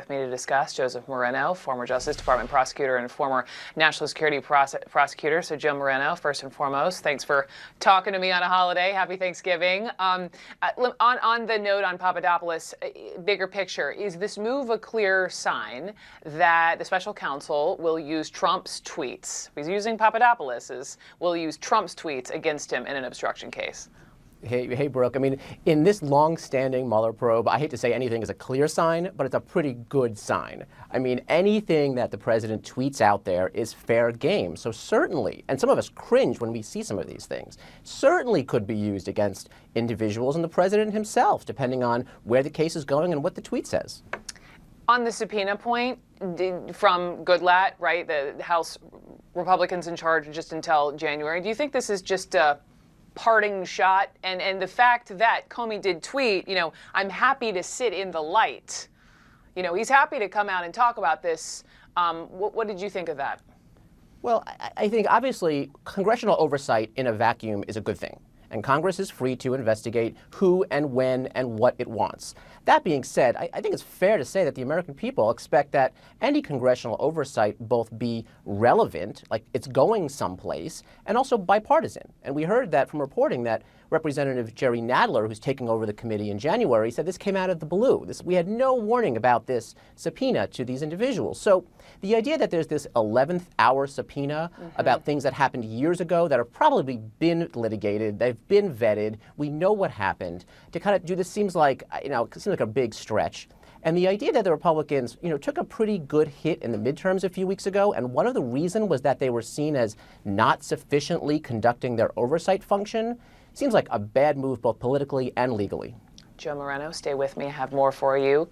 With me to discuss, Joseph Moreno, former Justice Department prosecutor and former National Security prosecutor. So, Joe Moreno, first and foremost, thanks for talking to me on a holiday. Happy Thanksgiving. On the note on Papadopoulos, bigger picture, is this move a clear sign that the special counsel will use Trump's tweets? He's using Papadopoulos's, will use Trump's tweets against him in an obstruction case. Hey, Brooke. I mean, in this long-standing Mueller probe, I hate to say anything is a clear sign, but it's a pretty good sign. I mean, anything that the president tweets out there is fair game. So certainly, and some of us cringe when we see some of these things, certainly could be used against individuals and the president himself, depending on where the case is going and what the tweet says. On the subpoena point, from Goodlatte, right, the House Republicans in charge just until January, do you think this is just a parting shot? And the fact that Comey did tweet, I'm happy to sit in the light. He's happy to come out and talk about this. What did you think of that? Well, I think obviously congressional oversight in a vacuum is a good thing. And Congress is free to investigate who and when and what it wants. That being said, I think it's fair to say that the American people expect that any congressional oversight both be relevant, like it's going someplace, and also bipartisan. And we heard that from reporting that Representative Jerry Nadler, who's taking over the committee in January, said this came out of the blue. We had no warning about this subpoena to these individuals. So the idea that there's this 11th hour subpoena about things that happened years ago that have probably been litigated, they've been vetted, we know what happened, to kind of do this seems like, a big stretch. And the idea that the Republicans, took a pretty good hit in the midterms a few weeks ago, and one of the reasons was that they were seen as not sufficiently conducting their oversight function, seems like a bad move both politically and legally. Joe Moreno, stay with me. I have more for you.